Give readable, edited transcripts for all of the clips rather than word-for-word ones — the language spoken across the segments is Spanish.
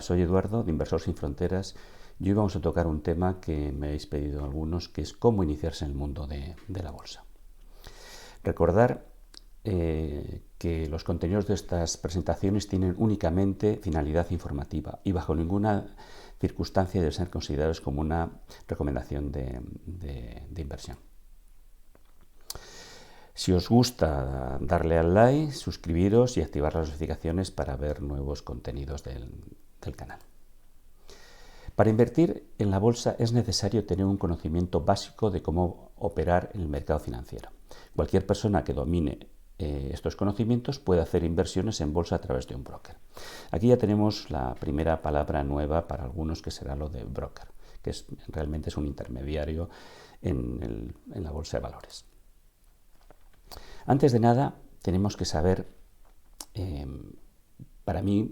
soy Eduardo de Inversor Sin Fronteras y hoy vamos a tocar un tema que me habéis pedido algunos, que es cómo iniciarse en el mundo de la bolsa. Recordar que los contenidos de estas presentaciones tienen únicamente finalidad informativa y bajo ninguna circunstancia deben ser considerados como una recomendación de inversión. Si os gusta, darle al like, suscribiros y activar las notificaciones para ver nuevos contenidos del canal. Para invertir en la bolsa es necesario tener un conocimiento básico de cómo operar en el mercado financiero. Cualquier persona que domine estos conocimientos puede hacer inversiones en bolsa a través de un broker. Aquí ya tenemos la primera palabra nueva para algunos, que será lo de broker, que realmente es un intermediario en la bolsa de valores. Antes de nada, tenemos que saber, para mí,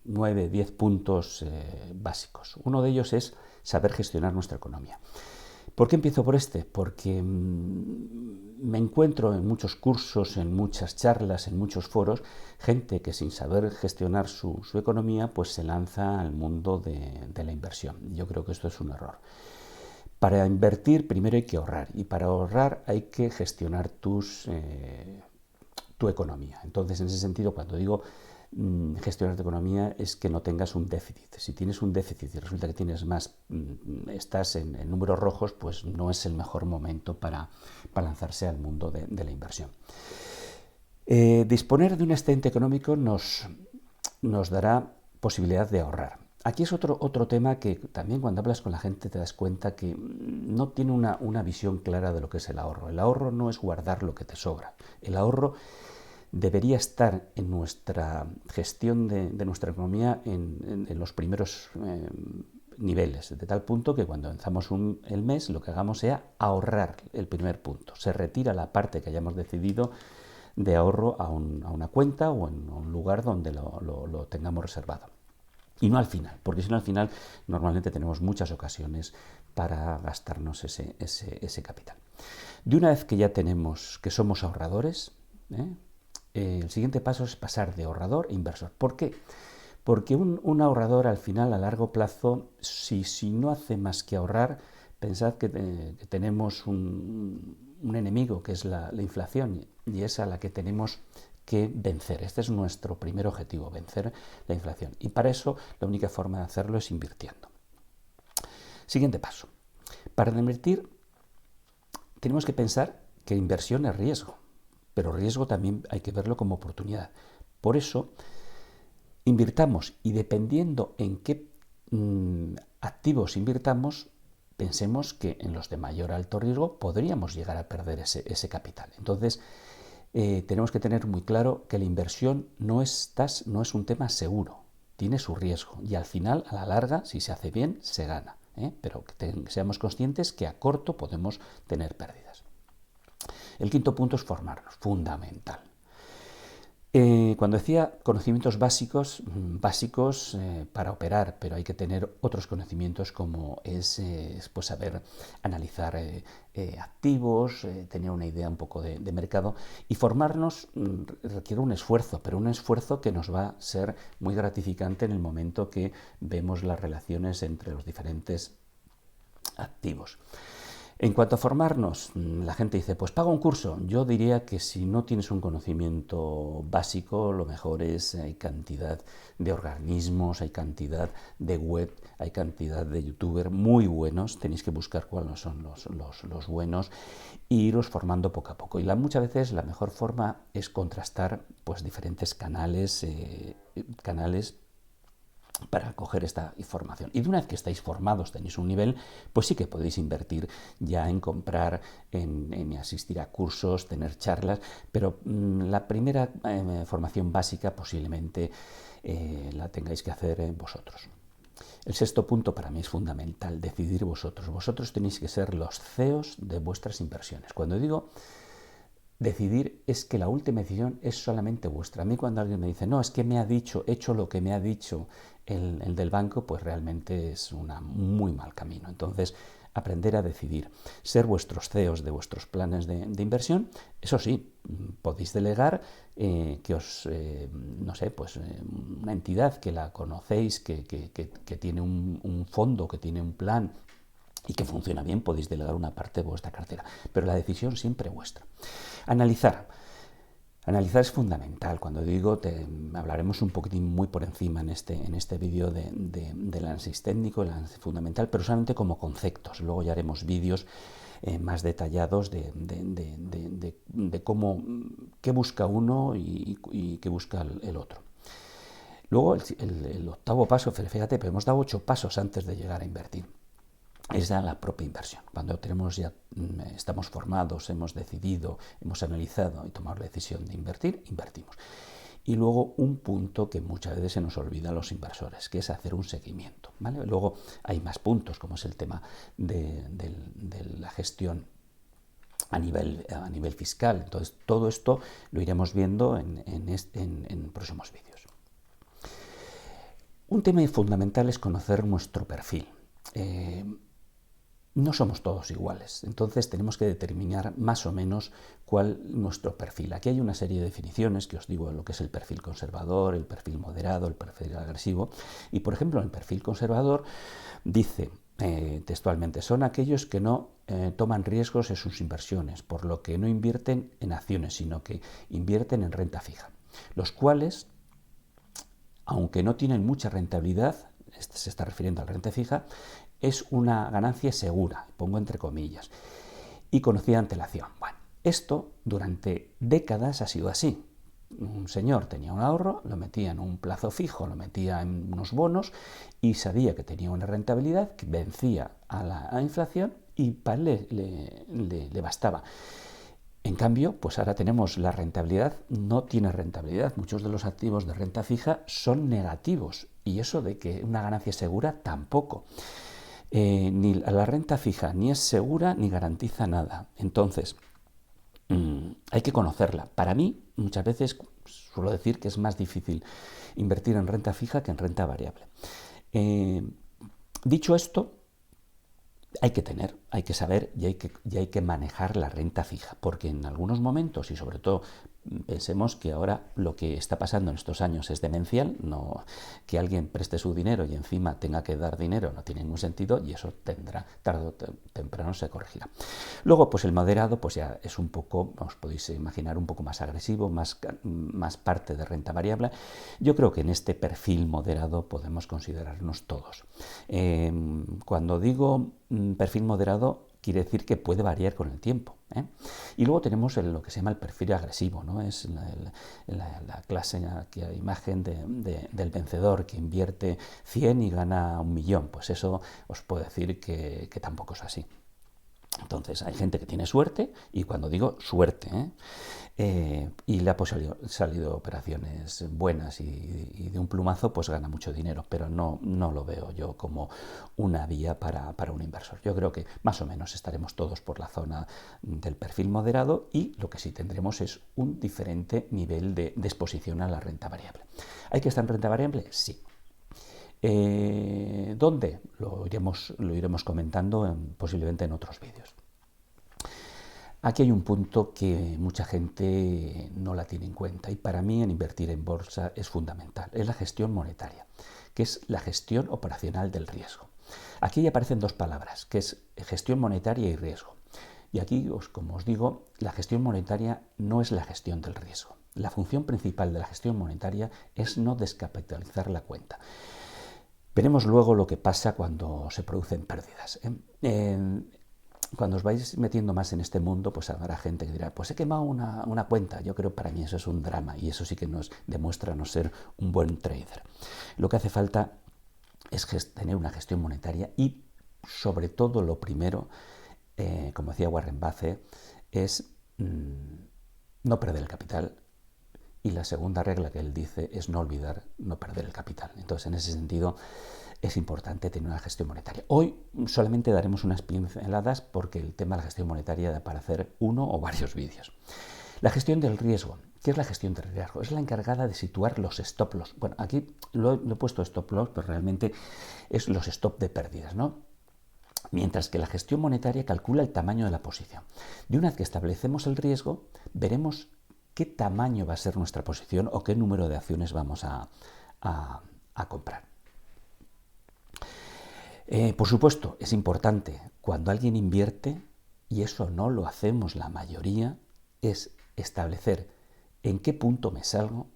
9-10 puntos básicos. Uno de ellos es saber gestionar nuestra economía. ¿Por qué empiezo por este? Porque me encuentro en muchos cursos, en muchas charlas, en muchos foros, gente que sin saber gestionar su economía, pues se lanza al mundo de la inversión. Yo creo que esto es un error. Para invertir primero hay que ahorrar, y para ahorrar hay que gestionar tu economía. Entonces, en ese sentido, cuando digo gestionar tu economía, es que no tengas un déficit. Si tienes un déficit y resulta que tienes más, estás en números rojos, pues no es el mejor momento para lanzarse al mundo de la inversión. Disponer de un excedente económico nos dará posibilidad de ahorrar. Aquí es otro tema que también cuando hablas con la gente te das cuenta que no tiene una visión clara de lo que es el ahorro. El ahorro no es guardar lo que te sobra. El ahorro debería estar en nuestra gestión de nuestra economía en los primeros niveles, de tal punto que cuando empezamos el mes lo que hagamos sea ahorrar el primer punto. Se retira la parte que hayamos decidido de ahorro a una cuenta o en un lugar donde lo tengamos reservado. Y no al final, porque si no al final normalmente tenemos muchas ocasiones para gastarnos ese capital. De una vez que ya tenemos que somos ahorradores, el siguiente paso es pasar de ahorrador a inversor. ¿Por qué? Porque un ahorrador al final, a largo plazo, si no hace más que ahorrar, pensad que tenemos un enemigo que es la inflación, y es a la que tenemos que vencer. Este es nuestro primer objetivo, vencer la inflación. Y para eso la única forma de hacerlo es invirtiendo. Siguiente paso. Para invertir tenemos que pensar que inversión es riesgo, pero riesgo también hay que verlo como oportunidad. Por eso invirtamos, y dependiendo en qué activos invirtamos, pensemos que en los de mayor alto riesgo podríamos llegar a perder ese capital. Entonces, tenemos que tener muy claro que la inversión no es un tema seguro, tiene su riesgo, y al final, a la larga, si se hace bien, se gana, pero que seamos conscientes que a corto podemos tener pérdidas. El quinto punto es formarnos, fundamental. Cuando decía conocimientos básicos para operar, pero hay que tener otros conocimientos como es pues saber analizar activos, tener una idea un poco de mercado, y formarnos requiere un esfuerzo, pero un esfuerzo que nos va a ser muy gratificante en el momento que vemos las relaciones entre los diferentes activos. En cuanto a formarnos, la gente dice, pues paga un curso. Yo diría que si no tienes un conocimiento básico, lo mejor es, hay cantidad de organismos, hay cantidad de web, hay cantidad de youtubers muy buenos, tenéis que buscar cuáles son los buenos e iros formando poco a poco. Y muchas veces la mejor forma es contrastar pues diferentes canales para coger esta información. Y de una vez que estáis formados, tenéis un nivel, pues sí que podéis invertir ya en comprar, en asistir a cursos, tener charlas, pero la primera formación básica posiblemente la tengáis que hacer vosotros. El sexto punto para mí es fundamental, decidir vosotros. Vosotros tenéis que ser los CEOs de vuestras inversiones. Cuando digo decidir, es que la última decisión es solamente vuestra. A mí cuando alguien me dice, no, es que me ha dicho, he hecho lo que me ha dicho el del banco, pues realmente es un muy mal camino. Entonces aprender a decidir, ser vuestros CEOs de vuestros planes de inversión. Eso sí, podéis delegar no sé, pues una entidad que la conocéis, que tiene un fondo, que tiene un plan y que funciona bien, podéis delegar una parte de vuestra cartera, pero la decisión siempre vuestra. Analizar. Analizar es fundamental. Cuando digo, hablaremos un poquitín muy por encima en este vídeo del análisis técnico, el análisis fundamental, pero solamente como conceptos. Luego ya haremos vídeos más detallados de cómo, qué busca uno y qué busca el otro. Luego el octavo paso, fíjate, pero hemos dado 8 pasos antes de llegar a invertir. Es la propia inversión. Cuando estamos formados, hemos decidido, hemos analizado y tomado la decisión de invertir, invertimos. Y luego un punto que muchas veces se nos olvida a los inversores, que es hacer un seguimiento, ¿vale? Luego hay más puntos, como es el tema de la gestión a nivel fiscal. Entonces, todo esto lo iremos viendo en próximos vídeos. Un tema fundamental es conocer nuestro perfil. No somos todos iguales, entonces tenemos que determinar más o menos cuál es nuestro perfil. Aquí hay una serie de definiciones que os digo, lo que es el perfil conservador, el perfil moderado, el perfil agresivo. Y por ejemplo, el perfil conservador dice textualmente, son aquellos que no toman riesgos en sus inversiones, por lo que no invierten en acciones, sino que invierten en renta fija, los cuales, aunque no tienen mucha rentabilidad, se está refiriendo a la renta fija, es una ganancia segura, pongo entre comillas, y conocida antelación. Bueno, esto durante décadas ha sido así. Un señor tenía un ahorro, lo metía en un plazo fijo, lo metía en unos bonos y sabía que tenía una rentabilidad que vencía a la inflación y para él le bastaba. En cambio, pues ahora tenemos la rentabilidad, no tiene rentabilidad. Muchos de los activos de renta fija son negativos y eso de que una ganancia segura tampoco. Ni la renta fija ni es segura ni garantiza nada. Entonces, hay que conocerla. Para mí, muchas veces suelo decir que es más difícil invertir en renta fija que en renta variable. Dicho esto, hay que saber y hay que manejar la renta fija, porque en algunos momentos, y sobre todo pensemos que ahora lo que está pasando en estos años es demencial, no que alguien preste su dinero y encima tenga que dar dinero no tiene ningún sentido, y eso tendrá, tarde o temprano se corregirá. Luego, pues el moderado pues ya es un poco, os podéis imaginar, un poco más agresivo, más parte de renta variable. Yo creo que en este perfil moderado podemos considerarnos todos. Cuando digo perfil moderado, quiere decir que puede variar con el tiempo, ¿eh? Y luego tenemos lo que se llama el perfil agresivo, ¿no? Es la clase, la imagen del vencedor que invierte 100 y gana 1.000.000. Pues eso os puedo decir que tampoco es así. Entonces hay gente que tiene suerte, y cuando digo suerte, y le ha salido operaciones buenas y de un plumazo pues gana mucho dinero, pero no lo veo yo como una vía para un inversor. Yo creo que más o menos estaremos todos por la zona del perfil moderado, y lo que sí tendremos es un diferente nivel de exposición a la renta variable. ¿Hay que estar en renta variable? Sí. ¿Dónde? Lo iremos comentando posiblemente en otros vídeos. Aquí hay un punto que mucha gente no la tiene en cuenta, y para mí en invertir en bolsa es fundamental. Es la gestión monetaria, que es la gestión operacional del riesgo. Aquí aparecen dos palabras, que es gestión monetaria y riesgo. Y aquí, como os digo, la gestión monetaria no es la gestión del riesgo. La función principal de la gestión monetaria es no descapitalizar la cuenta. Veremos luego lo que pasa cuando se producen pérdidas. Cuando os vais metiendo más en este mundo, pues habrá gente que dirá, pues he quemado una cuenta. Yo creo que para mí eso es un drama, y eso sí que nos demuestra no ser un buen trader. Lo que hace falta es tener una gestión monetaria, y sobre todo lo primero, como decía Warren Buffett, es no perder el capital. Y la segunda regla que él dice es no olvidar no perder el capital. Entonces, en ese sentido, es importante tener una gestión monetaria. Hoy solamente daremos unas pinceladas, porque el tema de la gestión monetaria da para hacer uno o varios vídeos. La gestión del riesgo. ¿Qué es la gestión del riesgo? Es la encargada de situar los stop loss. Bueno, aquí lo he puesto stop loss, pero realmente es los stop de pérdidas, ¿no? Mientras que la gestión monetaria calcula el tamaño de la posición. De una vez que establecemos el riesgo, veremos qué tamaño va a ser nuestra posición o qué número de acciones vamos a comprar. Por supuesto, es importante, cuando alguien invierte, y eso no lo hacemos la mayoría, es establecer en qué punto me salgo,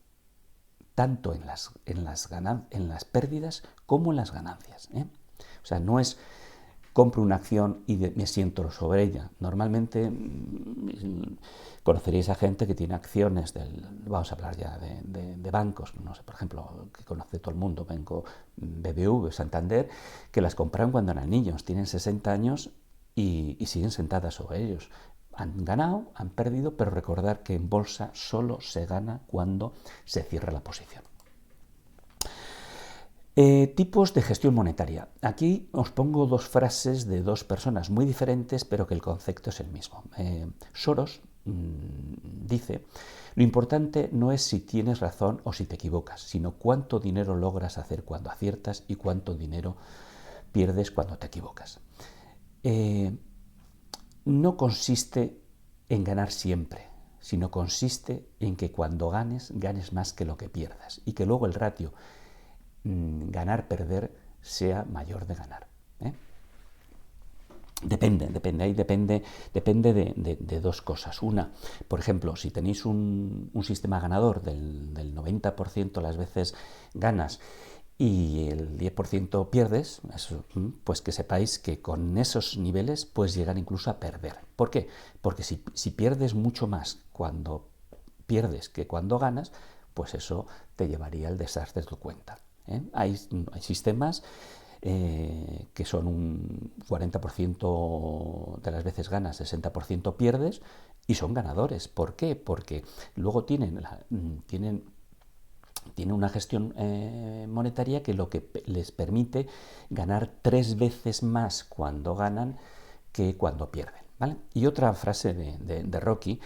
tanto en las pérdidas como en las ganancias. O sea, no es compro una acción y me siento sobre ella. Normalmente conoceréis a gente que tiene acciones vamos a hablar ya de bancos, no sé, por ejemplo, que conoce todo el mundo, Banco BBV, Santander, que las compraron cuando eran niños, tienen 60 años y siguen sentadas sobre ellos. Han ganado, han perdido, pero recordar que en bolsa solo se gana cuando se cierra la posición. Tipos de gestión monetaria. Aquí os pongo dos frases de dos personas muy diferentes, pero que el concepto es el mismo. Soros dice, lo importante no es si tienes razón o si te equivocas, sino cuánto dinero logras hacer cuando aciertas y cuánto dinero pierdes cuando te equivocas. No consiste en ganar siempre, sino consiste en que cuando ganes más que lo que pierdas y que luego el ratio ganar-perder sea mayor de ganar. Depende de dos cosas. Una, por ejemplo, si tenéis un sistema ganador del 90% las veces ganas y el 10% pierdes, pues que sepáis que con esos niveles puedes llegar incluso a perder. ¿Por qué? Porque si pierdes mucho más cuando pierdes que cuando ganas, pues eso te llevaría al desastre de tu cuenta. Hay sistemas que son un 40% de las veces ganas, 60% pierdes y son ganadores. ¿Por qué? Porque luego tienen una gestión monetaria que lo que les permite ganar 3 veces más cuando ganan que cuando pierden. ¿Vale? Y otra frase de Rocky,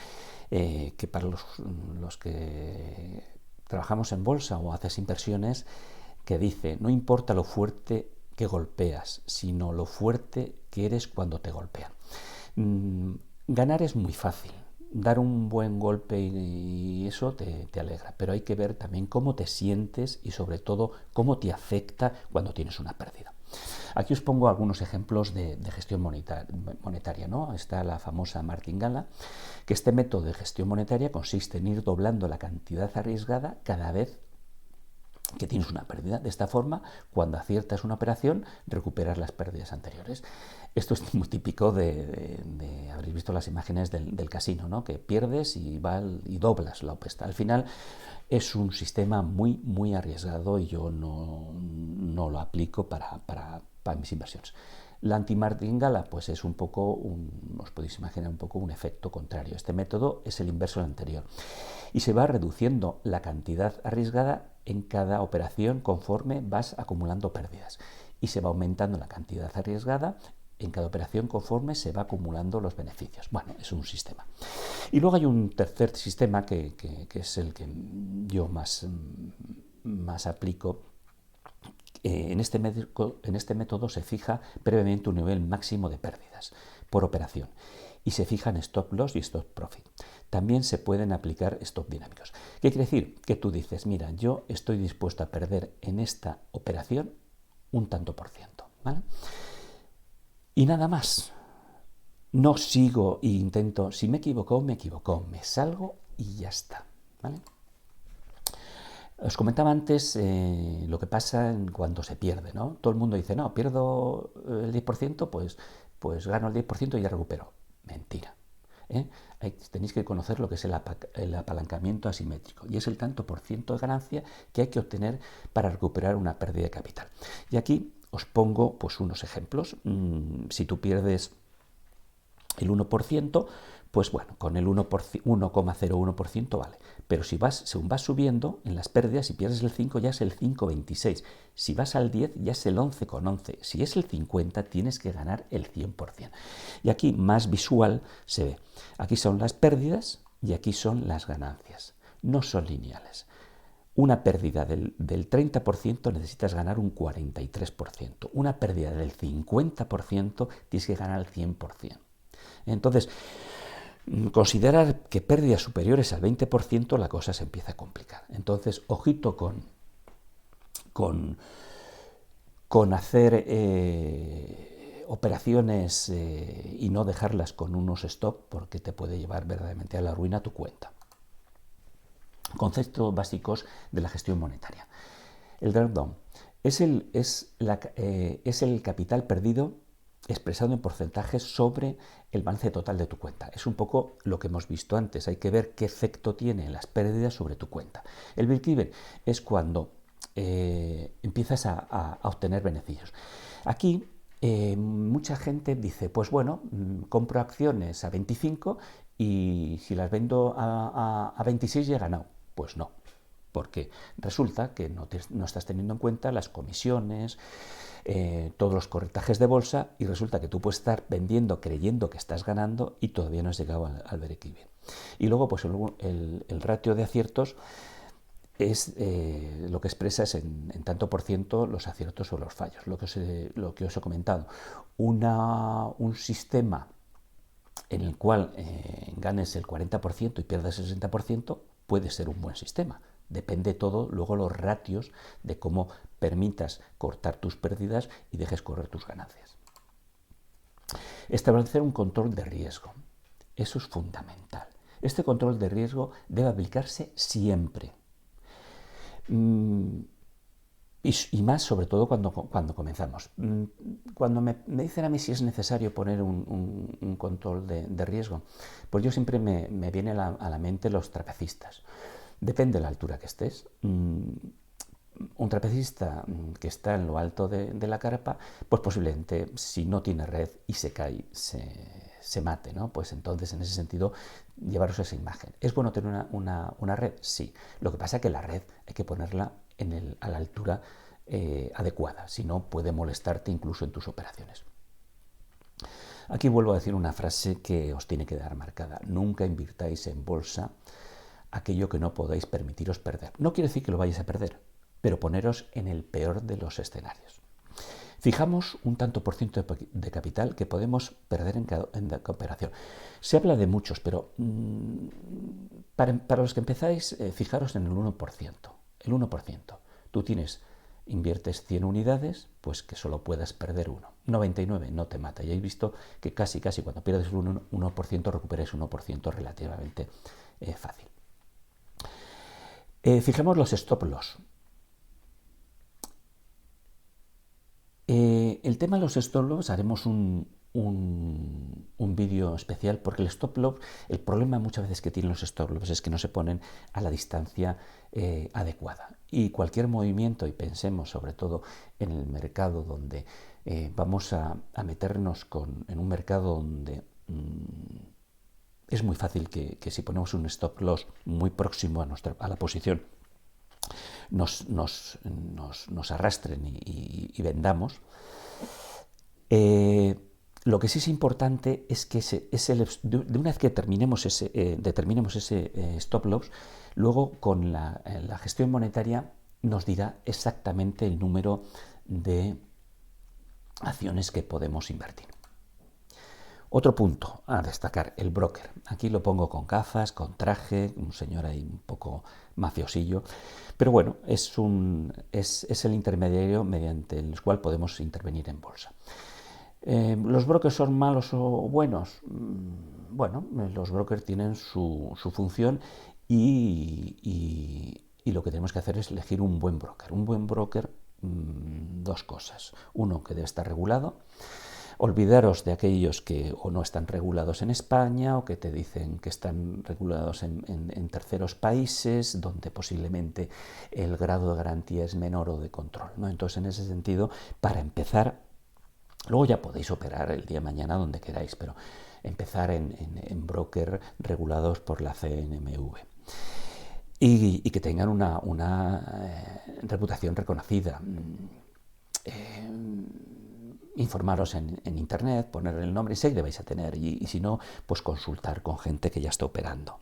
que para los que trabajamos en bolsa o haces inversiones, que dice, no importa lo fuerte que golpeas, sino lo fuerte que eres cuando te golpean. Ganar es muy fácil, dar un buen golpe y eso te alegra, pero hay que ver también cómo te sientes y sobre todo cómo te afecta cuando tienes una pérdida. Aquí os pongo algunos ejemplos de gestión monetaria, ¿no? Está la famosa martingala, que este método de gestión monetaria consiste en ir doblando la cantidad arriesgada cada vez que tienes una pérdida. De esta forma, cuando aciertas una operación, recuperas las pérdidas anteriores. Esto es muy típico habréis visto las imágenes del casino, ¿no? Que pierdes y doblas la apuesta. Al final es un sistema muy, muy arriesgado y yo no lo aplico para mis inversiones. La antimartingala pues es un poco, os podéis imaginar un poco un efecto contrario. Este método es el inverso del anterior y se va reduciendo la cantidad arriesgada en cada operación conforme vas acumulando pérdidas y se va aumentando la cantidad arriesgada en cada operación conforme se va acumulando los beneficios. Bueno, es un sistema. Y luego hay un tercer sistema que es el que yo más aplico. En este método se fija previamente un nivel máximo de pérdidas por operación y se fijan stop loss y stop profit. También se pueden aplicar stop dinámicos. ¿Qué quiere decir? Que tú dices, mira, yo estoy dispuesto a perder en esta operación un tanto por ciento, ¿vale? Y nada más. No sigo e intento, si me equivoco, me salgo y ya está, ¿vale? Os comentaba antes lo que pasa cuando se pierde, ¿no? Todo el mundo dice, no, pierdo el 10%, pues gano el 10% y ya recupero. Mentira. Tenéis que conocer lo que es el apalancamiento asimétrico y es el tanto por ciento de ganancia que hay que obtener para recuperar una pérdida de capital. Y aquí os pongo pues unos ejemplos. Si tú pierdes el 1%, pues bueno, con el 1,01% vale. Pero según vas subiendo en las pérdidas, si pierdes el 5 ya es el 5,26. Si vas al 10 ya es el 11,11. Si es el 50 tienes que ganar el 100%. Y aquí más visual se ve. Aquí son las pérdidas y aquí son las ganancias. No son lineales. una pérdida del 30% necesitas ganar un 43%. Una pérdida del 50% tienes que ganar el 100%. Entonces, considerar que pérdidas superiores al 20% la cosa se empieza a complicar. Entonces, ojito con hacer operaciones y no dejarlas con unos stop, porque te puede llevar verdaderamente a la ruina tu cuenta. Conceptos básicos de la gestión monetaria. El drawdown es el capital perdido expresado en porcentajes sobre el balance total de tu cuenta. Es un poco lo que hemos visto antes. Hay que ver qué efecto tienen las pérdidas sobre tu cuenta. El break-even es cuando empiezas a obtener beneficios. Aquí mucha gente dice, pues bueno, compro acciones a 25 y si las vendo a 26 ya he ganado. Pues no, porque resulta que no estás teniendo en cuenta las comisiones, todos los corretajes de bolsa, y resulta que tú puedes estar vendiendo creyendo que estás ganando y todavía no has llegado al break-even. Y luego pues el ratio de aciertos es lo que expresa es en tanto por ciento los aciertos o los fallos, lo que os he comentado. Un sistema en el cual ganes el 40% y pierdas el 60% puede ser un buen sistema. Depende todo luego los ratios de cómo permitas cortar tus pérdidas y dejes correr tus ganancias. Establecer un control de riesgo. Eso es fundamental. Este control de riesgo debe aplicarse siempre. Y más sobre todo cuando comenzamos. Cuando me dicen a mí si es necesario poner un control de riesgo, pues yo siempre me viene a la mente los trapecistas. Depende de la altura que estés. Un trapecista que está en lo alto de la carpa, pues posiblemente si no tiene red y se cae, se mate, ¿no? Pues entonces en ese sentido llevaros esa imagen. ¿Es bueno tener una red? Sí. Lo que pasa es que la red hay que ponerla a la altura adecuada, si no puede molestarte incluso en tus operaciones. Aquí vuelvo a decir una frase que os tiene que dar marcada: nunca invirtáis en bolsa aquello que no podáis permitiros perder. No quiere decir que lo vayáis a perder, pero poneros en el peor de los escenarios. Fijamos un tanto por ciento de capital que podemos perder en cada operación. Se habla de muchos, pero para los que empezáis, fijaros en el 1%. El 1%. Tú inviertes 100 unidades, pues que solo puedas perder 1. 99 no te mata. Y habéis visto que casi cuando pierdes el 1% recuperáis 1% relativamente fácil. Fijemos los stop loss. El tema de los stop loss haremos un vídeo especial, porque el stop loss, el problema muchas veces que tienen los stop loss es que no se ponen a la distancia adecuada, y cualquier movimiento, y pensemos sobre todo en el mercado donde vamos a meternos en un mercado donde es muy fácil que si ponemos un stop loss muy próximo a la posición nos arrastren y vendamos. Lo que sí es importante es que de una vez que determinemos ese stop loss, luego con la gestión monetaria nos dirá exactamente el número de acciones que podemos invertir. Otro punto a destacar: el broker. Aquí lo pongo con gafas, con traje, un señor ahí un poco mafiosillo, pero bueno, es el intermediario mediante el cual podemos intervenir en bolsa. ¿Los brokers son malos o buenos? Bueno, los brokers tienen su función y lo que tenemos que hacer es elegir un buen broker. Un buen broker, dos cosas. Uno, que debe estar regulado. Olvidaros de aquellos que o no están regulados en España o que te dicen que están regulados en terceros países donde posiblemente el grado de garantía es menor o de control, ¿no? Entonces, en ese sentido, para empezar, luego ya podéis operar el día de mañana donde queráis, pero empezar en broker regulados por la CNMV. Y que tengan una reputación reconocida. informaros en internet, poner el nombre, y sé que vais a tener, y si no, pues consultar con gente que ya está operando.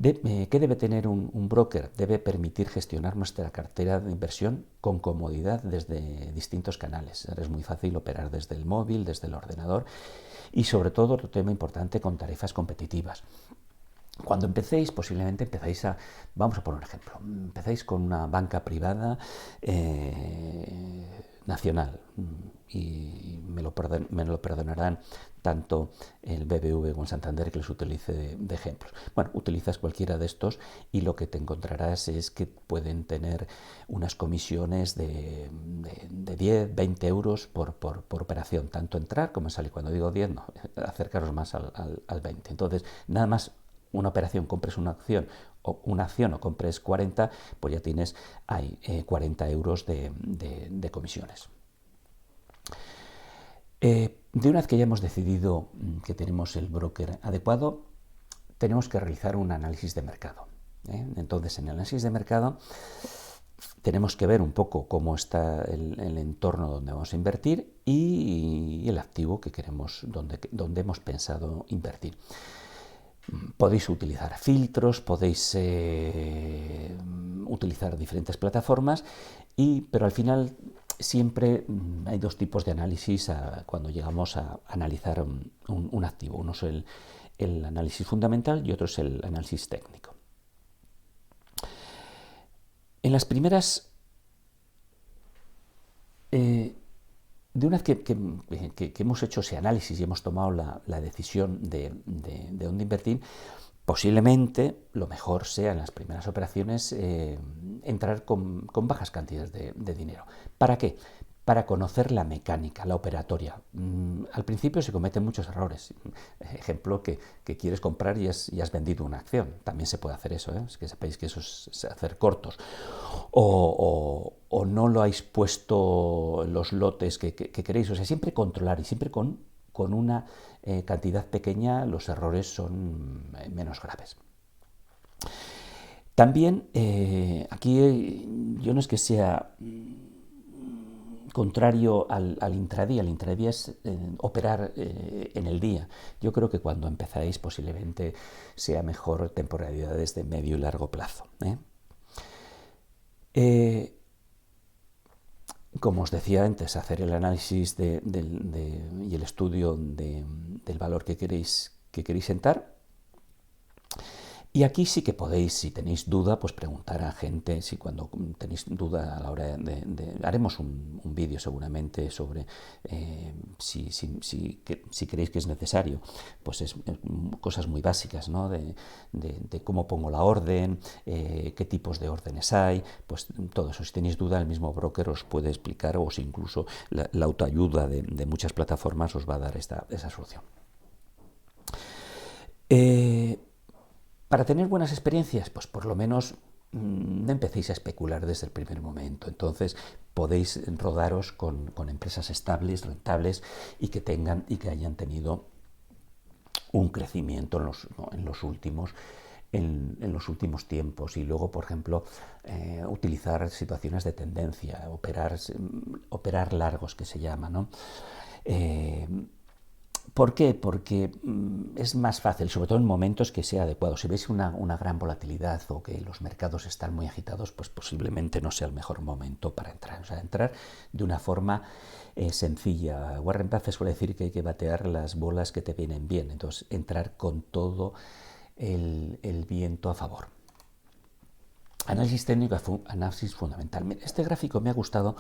¿Qué debe tener un broker? Debe permitir gestionar nuestra cartera de inversión con comodidad desde distintos canales. Es muy fácil operar desde el móvil, desde el ordenador, y sobre todo, otro tema importante, con tarifas competitivas. Cuando empecéis, posiblemente empezáis vamos a poner un ejemplo, empezáis con una banca privada nacional, y me lo perdonarán tanto el BBV como el Santander, que les utilice de ejemplos. Bueno, utilizas cualquiera de estos y lo que te encontrarás es que pueden tener unas comisiones de 10, 20 euros por operación, tanto entrar como salir. Cuando digo 10, no, acercaros más al 20. Entonces, nada más una operación, compres una acción o compres 40, pues ya tienes ahí 40 euros de comisiones. De una vez que ya hemos decidido que tenemos el broker adecuado, tenemos que realizar un análisis de mercado. Entonces, en el análisis de mercado tenemos que ver un poco cómo está el entorno donde vamos a invertir y el activo que queremos, donde hemos pensado invertir. Podéis utilizar filtros, podéis utilizar diferentes plataformas, pero al final siempre hay dos tipos de análisis cuando llegamos a analizar un activo. Uno es el análisis fundamental y otro es el análisis técnico. En las primeras, de una vez que hemos hecho ese análisis y hemos tomado la decisión de dónde invertir, posiblemente lo mejor sea en las primeras operaciones entrar con bajas cantidades de dinero. ¿Para qué? Para conocer la mecánica, la operatoria. Al principio se cometen muchos errores. Ejemplo, que quieres comprar y has vendido una acción. También se puede hacer eso, es que sepáis que eso es hacer cortos. O no lo habéis puesto en los lotes que queréis. O sea, siempre controlar, y siempre con una cantidad pequeña los errores son menos graves. También aquí yo no es que sea contrario al intradía. El intradía es operar en el día. Yo creo que cuando empezáis posiblemente sea mejor temporalidades de medio y largo plazo. Como os decía antes, hacer el análisis y el estudio del valor que queréis entrar. Y aquí sí que podéis, si tenéis duda, pues preguntar a gente. Si cuando tenéis duda a la hora haremos un vídeo seguramente sobre si creéis que es necesario, pues es cosas muy básicas, ¿no? de cómo pongo la orden, qué tipos de órdenes hay, pues todo eso. Si tenéis duda, el mismo broker os puede explicar, o si incluso la autoayuda de muchas plataformas os va a dar esa solución. Para tener buenas experiencias, pues por lo menos no empecéis a especular desde el primer momento. Entonces podéis rodaros con empresas estables, rentables, y que hayan tenido un crecimiento en los últimos tiempos. Y luego, por ejemplo, utilizar situaciones de tendencia, operar largos, que se llama, ¿no? ¿Por qué? Porque es más fácil, sobre todo en momentos que sea adecuado. Si veis una gran volatilidad o que los mercados están muy agitados, pues posiblemente no sea el mejor momento para entrar. O sea, entrar de una forma sencilla. Warren Buffett suele decir que hay que batear las bolas que te vienen bien. Entonces, entrar con todo el viento a favor. Análisis técnico, análisis fundamental. Este gráfico me ha gustado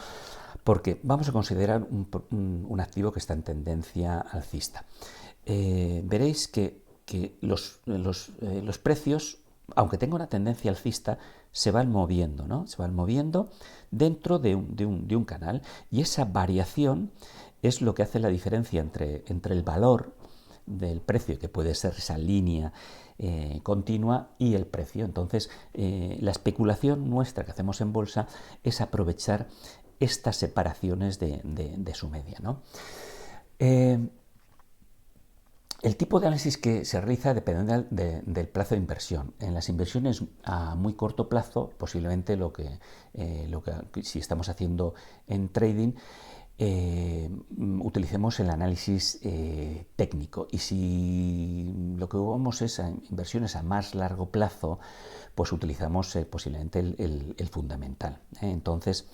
porque vamos a considerar un activo que está en tendencia alcista. Veréis que los precios, aunque tenga una tendencia alcista, se van moviendo, ¿no? Se van moviendo dentro de un canal, y esa variación es lo que hace la diferencia entre el valor del precio, que puede ser esa línea continua, y el precio. Entonces, la especulación nuestra que hacemos en bolsa es aprovechar estas separaciones de su media, ¿no? El tipo de análisis que se realiza depende del plazo de inversión. En las inversiones a muy corto plazo, posiblemente lo que si estamos haciendo en trading, utilicemos el análisis técnico. Y si lo que vamos es a inversiones a más largo plazo, pues utilizamos posiblemente el fundamental. Entonces,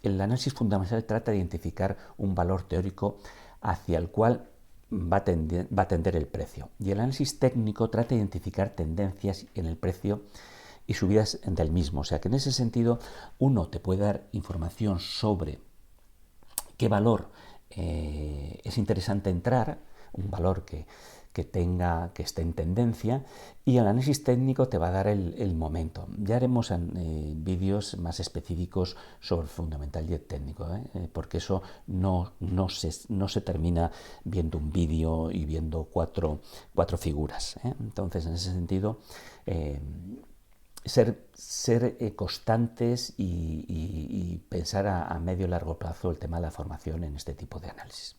el análisis fundamental trata de identificar un valor teórico hacia el cual va a tender el precio. Y el análisis técnico trata de identificar tendencias en el precio y subidas del mismo. O sea que en ese sentido uno te puede dar información sobre qué valor es interesante entrar, un valor que esté en tendencia, y el análisis técnico te va a dar el momento. Ya haremos vídeos más específicos sobre el fundamental y el técnico, porque eso no se termina viendo un vídeo y viendo cuatro figuras. Entonces, en ese sentido, ser constantes y pensar a medio y largo plazo el tema de la formación en este tipo de análisis.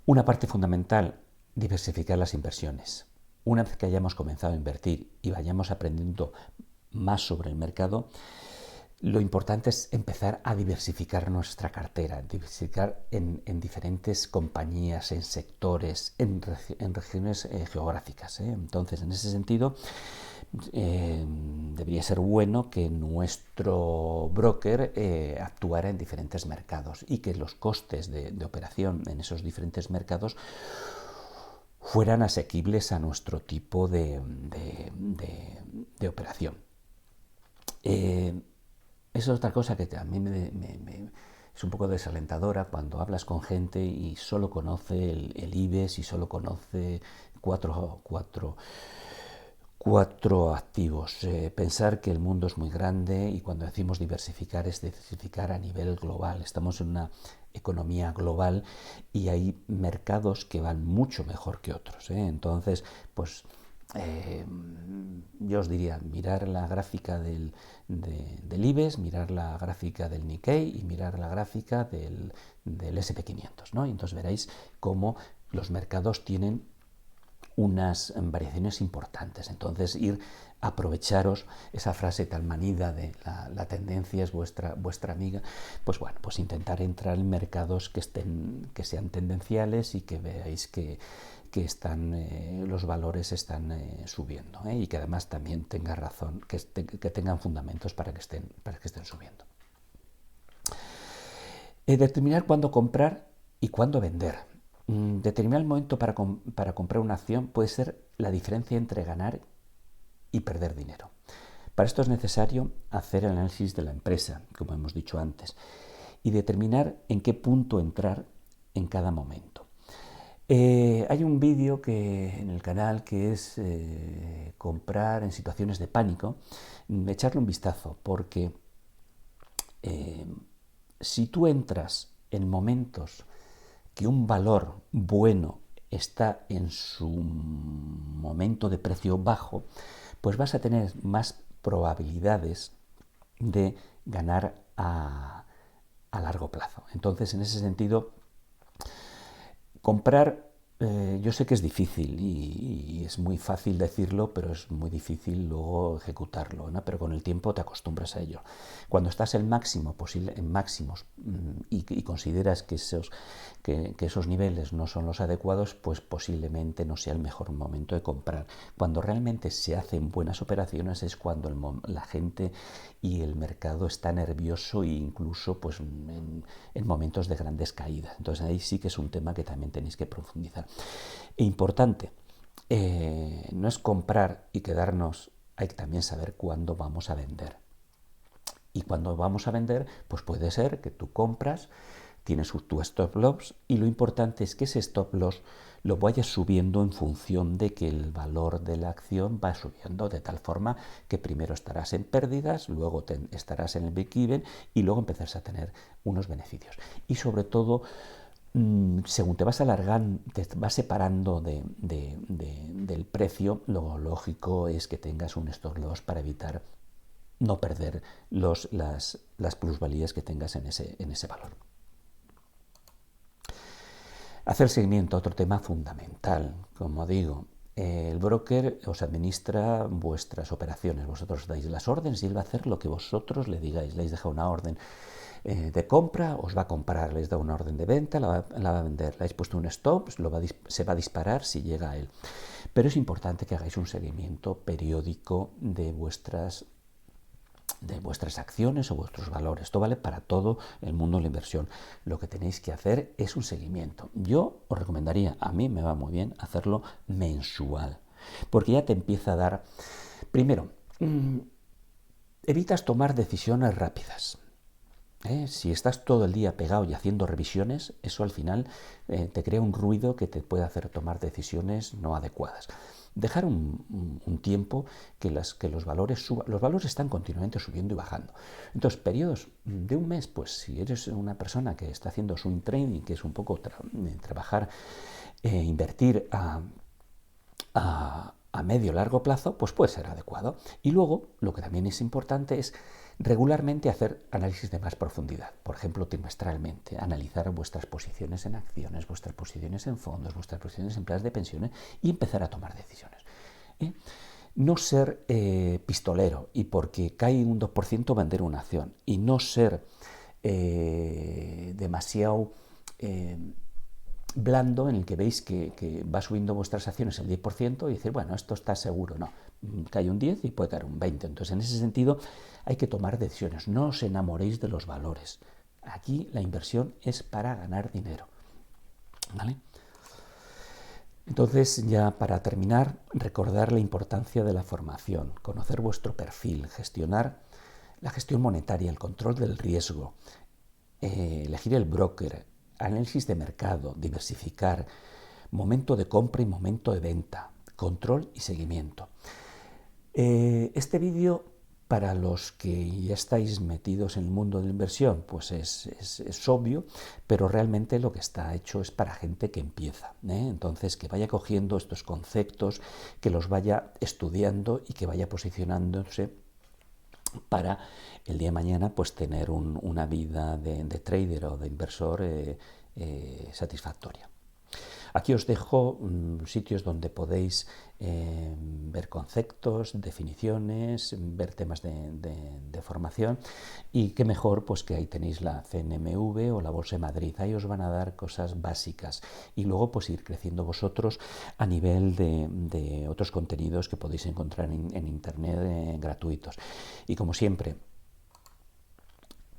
Una parte fundamental, diversificar las inversiones. Una vez que hayamos comenzado a invertir y vayamos aprendiendo más sobre el mercado, lo importante es empezar a diversificar nuestra cartera, diversificar en diferentes compañías, en sectores, en regiones geográficas. Entonces, en ese sentido, debería ser bueno que nuestro broker actuara en diferentes mercados y que los costes de operación en esos diferentes mercados fueran asequibles a nuestro tipo de operación. Eso es otra cosa que a mí es un poco desalentadora cuando hablas con gente y solo conoce el IBEX y solo conoce cuatro activos. Pensar que el mundo es muy grande y cuando decimos diversificar es diversificar a nivel global. Estamos en una economía global y hay mercados que van mucho mejor que otros. Entonces, pues yo os diría, mirar la gráfica del IBEX, mirar la gráfica del Nikkei y mirar la gráfica del SP500, ¿no? Y entonces veréis cómo los mercados tienen unas variaciones importantes. Entonces, aprovecharos esa frase tan manida de la tendencia es vuestra amiga, pues bueno, pues intentar entrar en mercados que sean tendenciales y que veáis que los valores están subiendo, y que además también tenga razón, que tengan fundamentos para que estén subiendo. Determinar cuándo comprar y cuándo vender. Determinar el momento para comprar una acción puede ser la diferencia entre ganar y perder dinero. Para esto es necesario hacer el análisis de la empresa, como hemos dicho antes, y determinar en qué punto entrar en cada momento. Hay un vídeo en el canal que es comprar en situaciones de pánico. Echarle un vistazo, porque si tú entras en momentos que un valor bueno está en su momento de precio bajo, pues vas a tener más probabilidades de ganar a largo plazo. Entonces, en ese sentido, comprar, yo sé que es difícil y es muy fácil decirlo, pero es muy difícil luego ejecutarlo, ¿no? Pero con el tiempo te acostumbras a ello. Cuando estás en máximos y consideras que esos niveles no son los adecuados, pues posiblemente no sea el mejor momento de comprar. Cuando realmente se hacen buenas operaciones es cuando la gente y el mercado está nervioso e incluso pues, en momentos de grandes caídas. Entonces ahí sí que es un tema que también tenéis que profundizar. E importante, no es comprar y quedarnos, hay que también saber cuándo vamos a vender. Y cuando vamos a vender, pues puede ser que tú compras, tienes tu stop loss y lo importante es que ese stop loss lo vayas subiendo en función de que el valor de la acción va subiendo, de tal forma que primero estarás en pérdidas, luego estarás en el break-even y luego empezarás a tener unos beneficios. Y sobre todo, según te vas alargando, te vas separando del precio, lo lógico es que tengas un stop loss para evitar no perder las plusvalías que tengas en ese valor. Hacer seguimiento, otro tema fundamental. Como digo, el broker os administra vuestras operaciones, vosotros dais las órdenes y él va a hacer lo que vosotros le digáis. Le habéis dejado una orden de compra, os va a comprar, les da una orden de venta, la va a vender, le habéis puesto un stop, se va a disparar si llega a él. Pero es importante que hagáis un seguimiento periódico de vuestras acciones o vuestros valores. Esto vale para todo el mundo de la inversión. Lo que tenéis que hacer es un seguimiento. Yo os recomendaría, a mí me va muy bien, hacerlo mensual, porque ya te empieza a dar, primero, evitas tomar decisiones rápidas. Si estás todo el día pegado y haciendo revisiones, eso al final te crea un ruido que te puede hacer tomar decisiones no adecuadas. Dejar un tiempo que los valores suban. Los valores están continuamente subiendo y bajando. Entonces, periodos de un mes, pues si eres una persona que está haciendo swing trading, que es un poco trabajar, invertir a medio largo plazo, pues puede ser adecuado. Y luego, lo que también es importante es regularmente hacer análisis de más profundidad, por ejemplo, trimestralmente, analizar vuestras posiciones en acciones, vuestras posiciones en fondos, vuestras posiciones en planes de pensiones y empezar a tomar decisiones. No ser pistolero y porque cae un 2% vender una acción y no ser demasiado blando en el que veis que va subiendo vuestras acciones el 10% y decir, bueno, esto está seguro. No, cae un 10 y puede caer un 20. Entonces, en ese sentido, hay que tomar decisiones. No os enamoréis de los valores. Aquí la inversión es para ganar dinero. ¿Vale? Entonces, ya para terminar, recordar la importancia de la formación, conocer vuestro perfil, gestionar la gestión monetaria, el control del riesgo, elegir el broker, análisis de mercado, diversificar, momento de compra y momento de venta, control y seguimiento. Este vídeo, para los que ya estáis metidos en el mundo de la inversión, pues es obvio, pero realmente lo que está hecho es para gente que empieza, Entonces, que vaya cogiendo estos conceptos, que los vaya estudiando y que vaya posicionándose para el día de mañana pues tener una vida de trader o de inversor satisfactoria. Aquí os dejo sitios donde podéis ver conceptos, definiciones, ver temas de formación y qué mejor pues que ahí tenéis la CNMV o la Bolsa de Madrid. Ahí os van a dar cosas básicas y luego pues ir creciendo vosotros a nivel de otros contenidos que podéis encontrar en internet gratuitos. Y como siempre,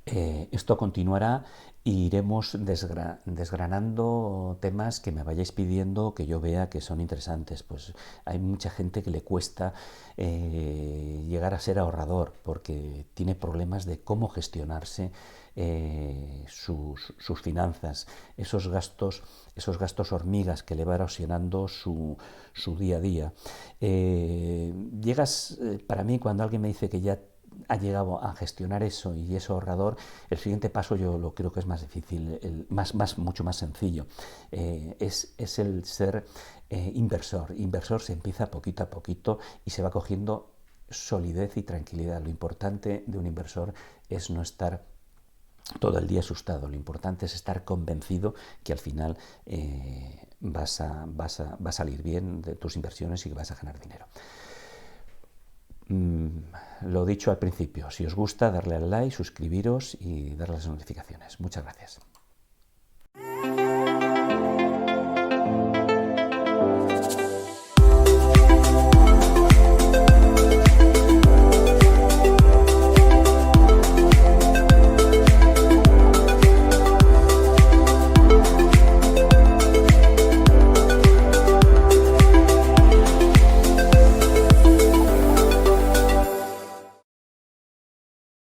esto continuará e iremos desgranando temas que me vayáis pidiendo, que yo vea que son interesantes. Pues hay mucha gente que le cuesta llegar a ser ahorrador porque tiene problemas de cómo gestionarse sus finanzas, esos gastos hormigas que le va erosionando su día a día. Para mí, cuando alguien me dice que ya ha llegado a gestionar eso y es ahorrador, el siguiente paso yo lo creo que es más difícil, mucho más sencillo. Es el ser inversor. Inversor se empieza poquito a poquito y se va cogiendo solidez y tranquilidad. Lo importante de un inversor es no estar todo el día asustado. Lo importante es estar convencido que al final va a salir bien de tus inversiones y que vas a ganar dinero. Lo dicho al principio, si os gusta, darle al like, suscribiros y darle las notificaciones. Muchas gracias.